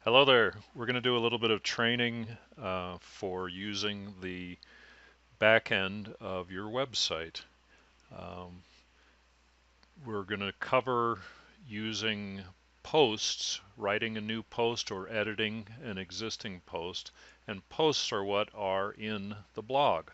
Hello there. We're going to do a little bit of training for using the back end of your website. Um, we're going to cover using posts, writing a new post or editing an existing post. And posts are what are in the blog.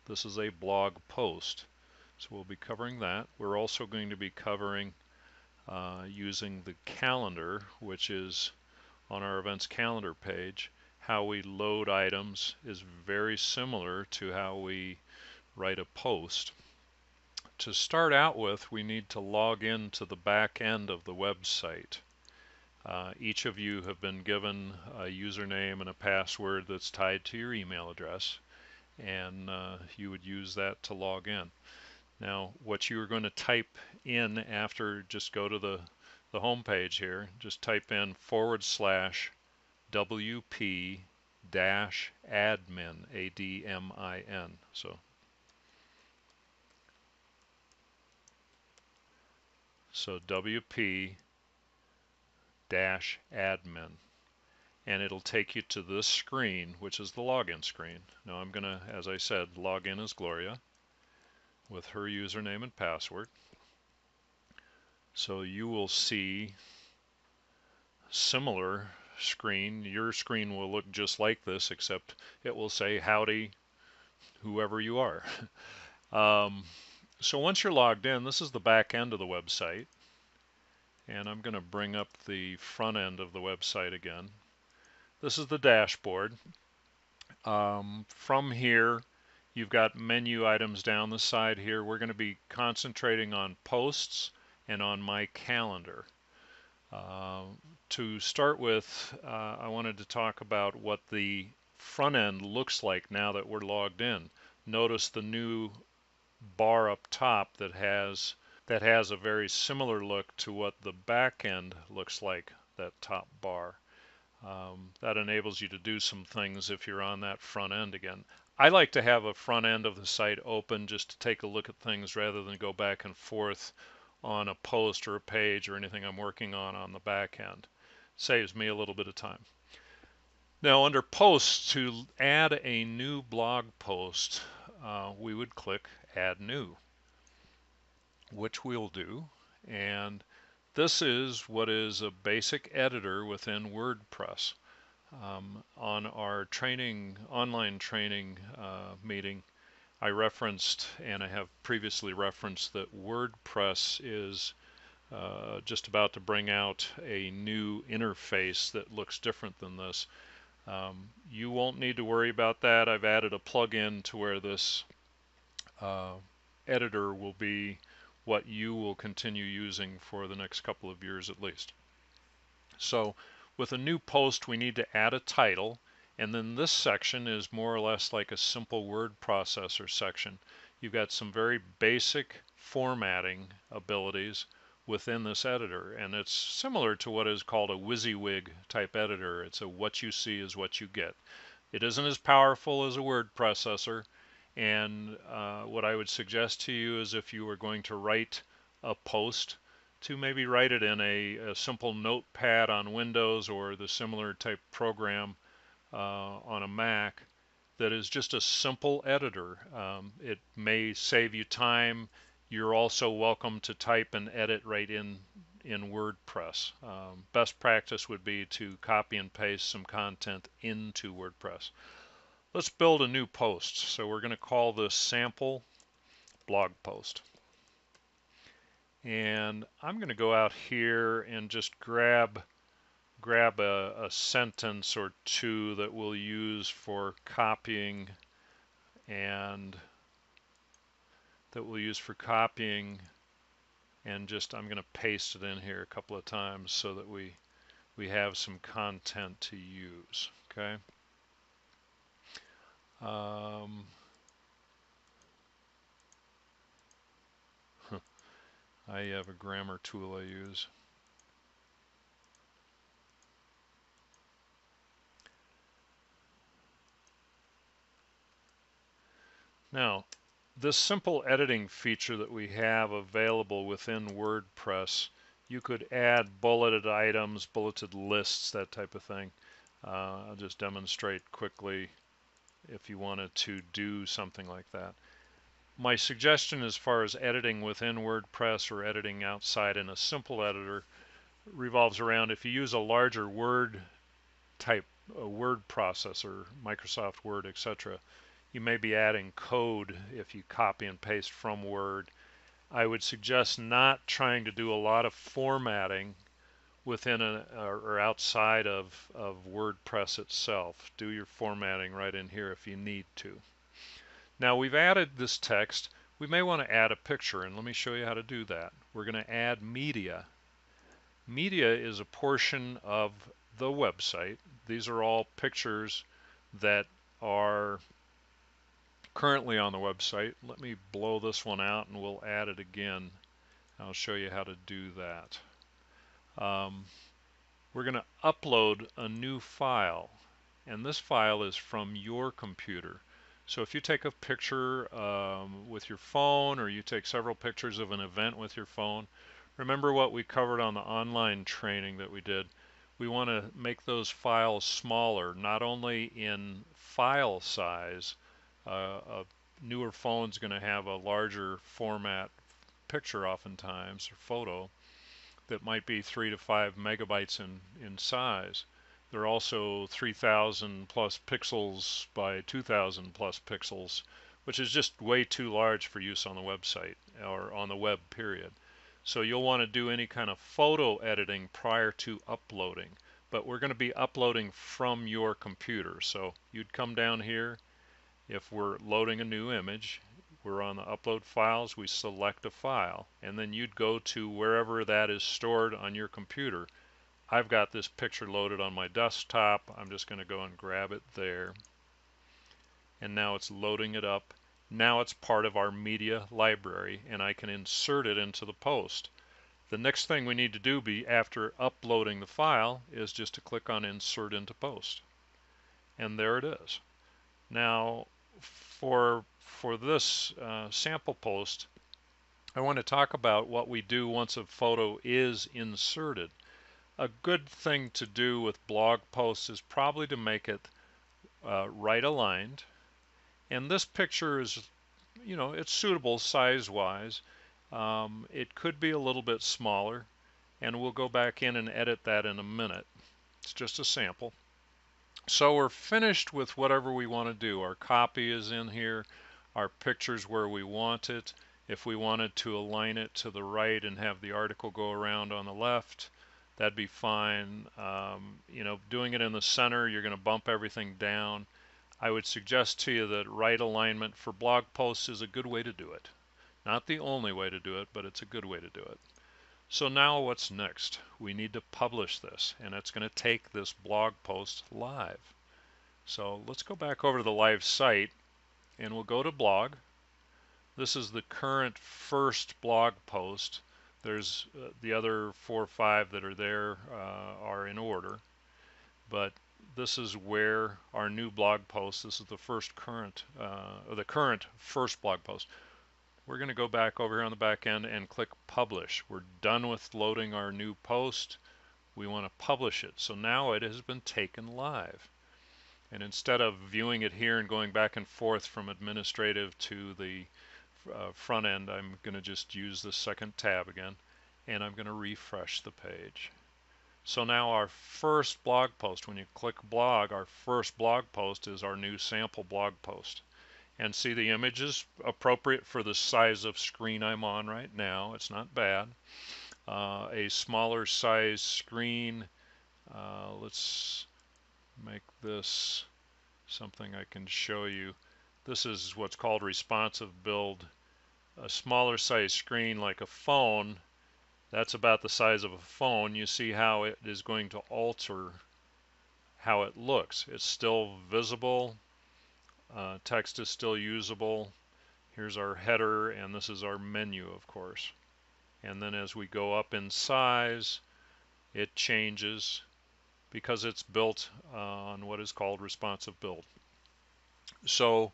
This is a blog post. So we'll be covering that. We're also going to be covering using the calendar, which is on our events calendar page. How we load items is very similar to how we write a post. To start out with, we need to log into the back end of the website. Each of you have been given a username and a password that's tied to your email address, and you would use that to log in. Now, what you are going to type in after, just go to the home page here, just type in /WP-admin, ADMIN. So WP-admin, and it'll take you to this screen, which is the login screen. Now I'm going to, as I said, log in as Gloria with her username and password. So you will see similar screen. Your screen will look just like this, except it will say howdy, whoever you are. So once you're logged in, this is the back end of the website. And I'm going to bring up the front end of the website again. This is the dashboard. From here, you've got menu items down the side here. We're going to be concentrating on posts and on my calendar. To start with, I wanted to talk about what the front end looks like now that we're logged in. Notice the new bar up top that has a very similar look to what the back end looks like, that top bar. That enables you to do some things if you're on that front end again. I like to have a front end of the site open just to take a look at things rather than go back and forth on a post or a page or anything I'm working on the back end. Saves me a little bit of time. Now under posts, to add a new blog post, we would click add new, which we'll do. And this is what is a basic editor within WordPress. On our online training meeting, I referenced, and I have previously referenced, that WordPress is just about to bring out a new interface that looks different than this. You won't need to worry about that. I've added a plugin to where this editor will be what you will continue using for the next couple of years at least. So with a new post, we need to add a title, and then this section is more or less like a simple word processor section. You've got some very basic formatting abilities within this editor, and it's similar to what is called a WYSIWYG type editor. It's a what you see is what you get. It isn't as powerful as a word processor, and what I would suggest to you is, if you were going to write a post, to maybe write it in a simple notepad on Windows or the similar type program on a Mac that is just a simple editor. It may save you time. You're also welcome to type and edit right in WordPress. Best practice would be to copy and paste some content into WordPress. Let's build a new post. So we're going to call this sample blog post. And I'm going to go out here and just grab a sentence or two that we'll use for copying, and just I'm going to paste it in here a couple of times so that we have some content to use. Okay. I have a grammar tool I use. Now, this simple editing feature that we have available within WordPress, You could add bulleted items, bulleted lists, that type of thing. I'll just demonstrate quickly if you wanted to do something like that. My suggestion as far as editing within WordPress or editing outside in a simple editor revolves around if you use a larger Word type word processor, Microsoft Word, etc. You may be adding code if you copy and paste from Word. I would suggest not trying to do a lot of formatting within or outside of WordPress itself. Do your formatting right in here if you need to. Now we've added this text. We may want to add a picture, and let me show you how to do that. We're going to add media. Media is a portion of the website. These are all pictures that are currently on the website. Let me blow this one out and we'll add it again. I'll show you how to do that. We're going to upload a new file, and this file is from your computer. So if you take a picture with your phone, or you take several pictures of an event with your phone, remember what we covered on the online training that we did. We want to make those files smaller, not only in file size. A newer phone's going to have a larger format picture oftentimes, or photo, that might be 3 to 5 megabytes in size. They're also 3,000 plus pixels by 2,000 plus pixels, which is just way too large for use on the website or on the web, period. So you'll want to do any kind of photo editing prior to uploading. But we're going to be uploading from your computer. So you'd come down here. If we're loading a new image, we're on the upload files, we select a file, and then you'd go to wherever that is stored on your computer. I've got this picture loaded on my desktop. I'm just going to go and grab it there. And now it's loading it up. Now it's part of our media library, and I can insert it into the post. The next thing we need to do after uploading the file is just to click on Insert into Post. And there it is. Now, for this sample post, I want to talk about what we do once a photo is inserted. A good thing to do with blog posts is probably to make it right aligned. And this picture is, you know, it's suitable size-wise. It could be a little bit smaller, and we'll go back in and edit that in a minute. It's just a sample. So we're finished with whatever we want to do. Our copy is in here, our picture's where we want it. If we wanted to align it to the right and have the article go around on the left, that'd be fine. You know, doing it in the center, you're going to bump everything down. I would suggest to you that right alignment for blog posts is a good way to do it. Not the only way to do it, but it's a good way to do it. So now what's next? We need to publish this, and it's going to take this blog post live. So let's go back over to the live site, and we'll go to blog. This is the current first blog post. There's the other 4 or 5 that are there are in order, but this is where our new blog post, this is the first current, the current first blog post. We're going to go back over here on the back end and click publish. We're done with loading our new post. We want to publish it. So now it has been taken live. And instead of viewing it here and going back and forth from administrative to the front end, I'm going to just use the second tab again, and I'm going to refresh the page. So now our first blog post, when you click blog, our first blog post is our new sample blog post. And see, the image is appropriate for the size of screen I'm on right now. It's not bad. A smaller size screen, let's make this something I can show you. This is what's called responsive build. A smaller size screen like a phone, that's about the size of a phone. You see how it is going to alter how it looks. It's still visible. Text is still usable. Here's our header, and this is our menu, of course. And then as we go up in size, it changes because it's built on what is called responsive build. So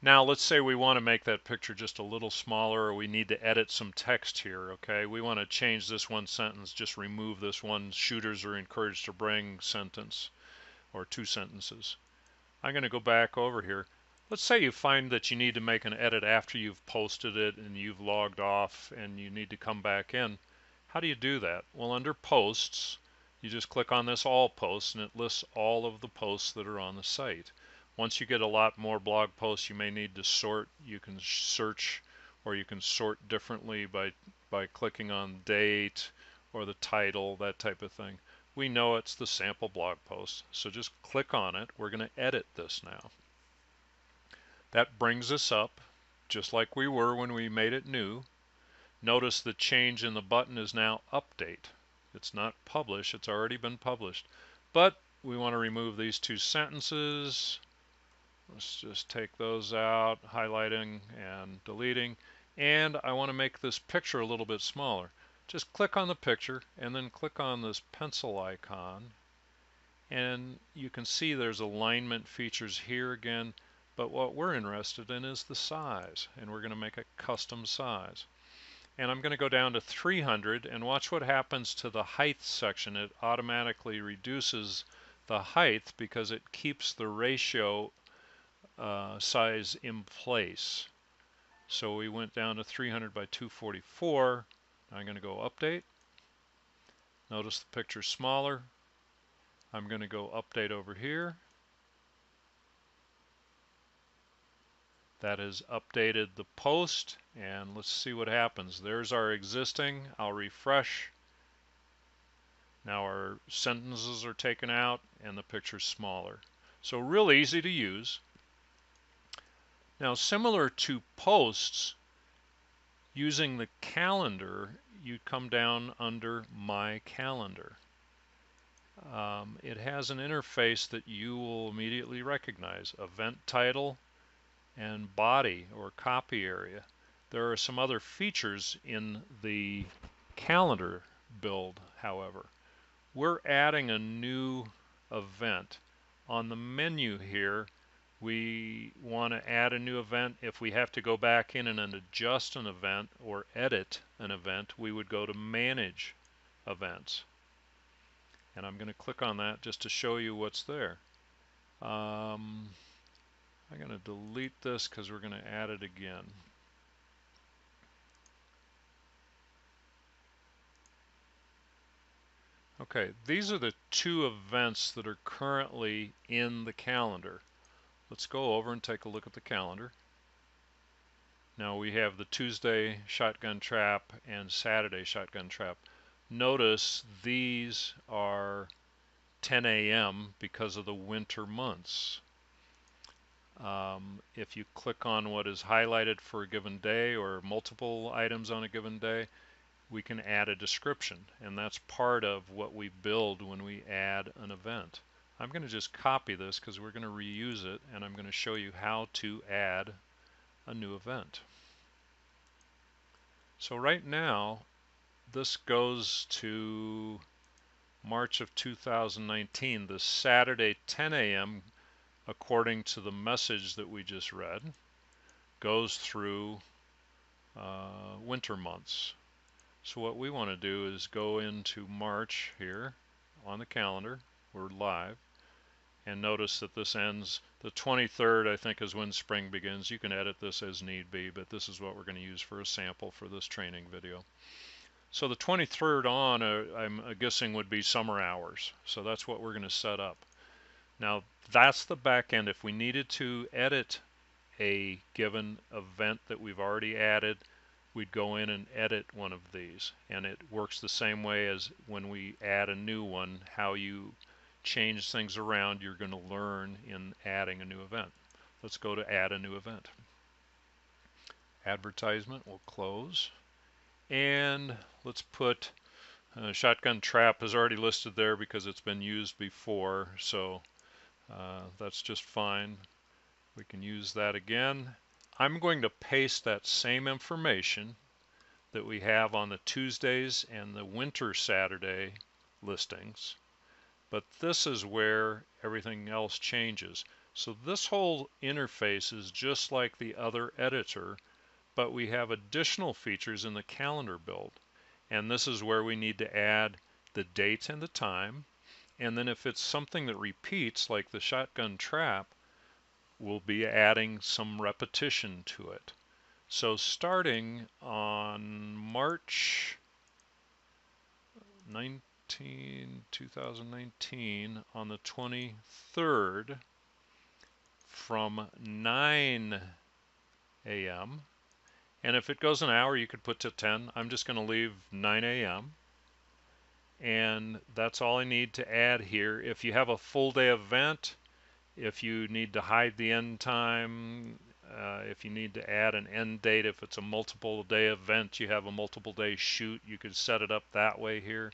Now let's say we want to make that picture just a little smaller, or we need to edit some text here, okay? We want to change this one sentence, just remove this one, shooters are encouraged to bring sentence, or 2 sentences. I'm going to go back over here. Let's say you find that you need to make an edit after you've posted it and you've logged off and you need to come back in. How do you do that? Well, under posts, you just click on this all posts and it lists all of the posts that are on the site. Once you get a lot more blog posts, you may need to sort. You can search, or you can sort differently by clicking on date or the title, that type of thing. We know it's the sample blog post, so just click on it. We're going to edit this now. That brings us up just like we were when we made it new. Notice the change in the button is now update. It's not publish, it's already been published. But we want to remove these 2 sentences. Let's just take those out, highlighting and deleting. And I want to make this picture a little bit smaller. Just click on the picture and then click on this pencil icon. And you can see there's alignment features here again. But what we're interested in is the size. And we're going to make a custom size. And I'm going to go down to 300 and watch what happens to the height section. It automatically reduces the height because it keeps the ratio size in place. So we went down to 300 by 244. I'm going to go update. Notice the picture's smaller. I'm going to go update over here. That has updated the post, and let's see what happens. There's our existing. I'll refresh. Now our sentences are taken out and the picture's smaller. So real easy to use. Now, similar to posts, using the calendar, you come down under My Calendar. It has an interface that you will immediately recognize: event title and body or copy area. There are some other features in the calendar build, however. We're adding a new event. On the menu here, we want to add a new event. If we have to go back in and adjust an event or edit an event, we would go to Manage Events. And I'm going to click on that just to show you what's there. I'm going to delete this because we're going to add it again. Okay, these are the 2 events that are currently in the calendar. Let's go over and take a look at the calendar. Now we have the Tuesday shotgun trap and Saturday shotgun trap. Notice these are 10 a.m. because of the winter months. If you click on what is highlighted for a given day or multiple items on a given day, we can add a description, and that's part of what we build when we add an event. I'm going to just copy this because we're going to reuse it, and I'm going to show you how to add a new event. So right now, this goes to March of 2019, the Saturday 10 a.m. according to the message that we just read, goes through winter months. So what we want to do is go into March here on the calendar. We're live. And notice that this ends the 23rd, I think, is when spring begins. You can edit this as need be, but this is what we're going to use for a sample for this training video. So the 23rd on, I'm guessing, would be summer hours. So that's what we're going to set up. Now, that's the back end. If we needed to edit a given event that we've already added, we'd go in and edit one of these. And it works the same way as when we add a new one. How you change things around, you're going to learn in adding a new event. Let's go to add a new event. Advertisement will close. And let's put shotgun trap is already listed there because it's been used before, so that's just fine. We can use that again. I'm going to paste that same information that we have on the Tuesdays and the winter Saturday listings, but this is where everything else changes. So this whole interface is just like the other editor, but we have additional features in the calendar build. And this is where we need to add the date and the time. And then if it's something that repeats, like the shotgun trap, we'll be adding some repetition to it. So starting on March 2019, on the 23rd, from 9 a.m. And if it goes an hour, you could put to 10. I'm just going to leave 9 a.m. And that's all I need to add here. If you have a full day event, if you need to hide the end time, if you need to add an end date, if it's a multiple day event, you have a multiple day shoot, you could set it up that way here.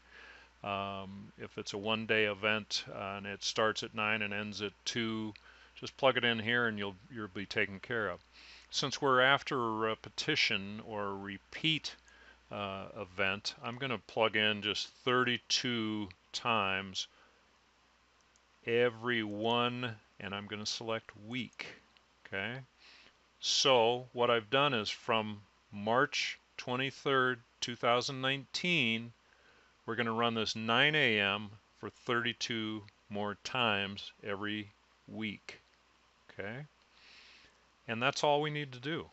If it's a one-day event and it starts at 9 and ends at 2, just plug it in here and you'll be taken care of. Since we're after a repetition or a repeat event, I'm going to plug in just 32 times every one, and I'm going to select week. Okay. So what I've done is from March 23rd, 2019, we're going to run this 9 a.m. for 32 more times every week. Okay. And that's all we need to do.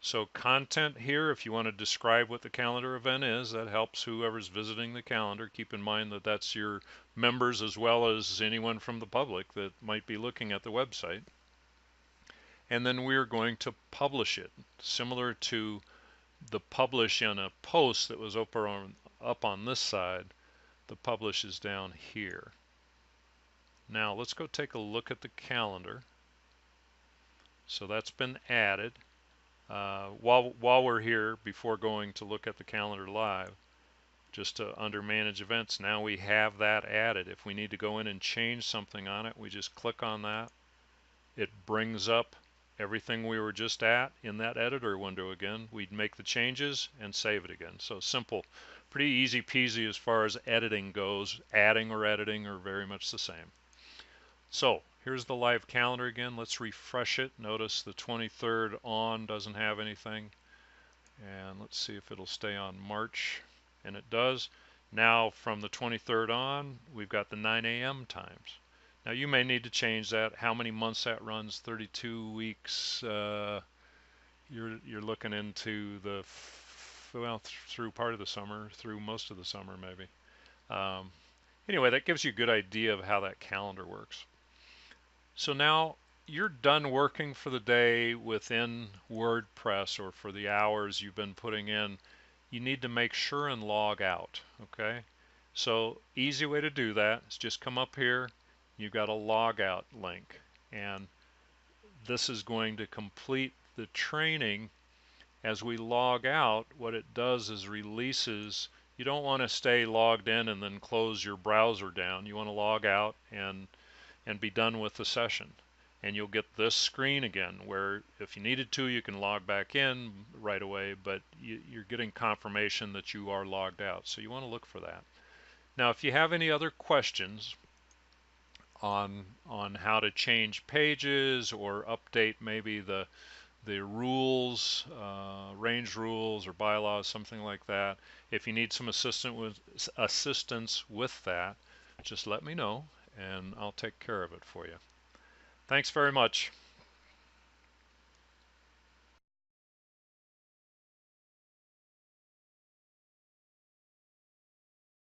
So content here, if you want to describe what the calendar event is, that helps whoever's visiting the calendar. Keep in mind that that's your members as well as anyone from the public that might be looking at the website. And then we're going to publish it, similar to the publish in a post that was up on this side. The publish is down here. Now let's go take a look at the calendar. So that's been added. While we're here, before going to look at the calendar live, just under manage events, now we have that added. If we need to go in and change something on it, we just click on that. It brings up everything we were just at in that editor window again. We'd make the changes and save it again. So simple, pretty easy peasy as far as editing goes. Adding or editing are very much the same. So here's the live calendar again. Let's refresh it. Notice the 23rd on doesn't have anything. And let's see if it'll stay on March. And it does. Now from the 23rd on, we've got the 9 a.m. times. Now you may need to change that. How many months that runs? 32 weeks. You're looking into the through part of the summer, through most of the summer maybe. Anyway, that gives you a good idea of how that calendar works. So now you're done working for the day within WordPress or for the hours you've been putting in. You need to make sure and log out. Okay, so easy way to do that is just come up here. You've got a log out link, and this is going to complete the training. As we log out, what it does is releases. You don't want to stay logged in and then close your browser down. You want to log out and be done with the session. And you'll get this screen again where if you needed to, you can log back in right away, but you're getting confirmation that you are logged out. So you want to look for that. Now, if you have any other questions on how to change pages or update maybe the rules, range rules or bylaws, something like that, if you need some assistance with that, just let me know and I'll take care of it for you. Thanks very much.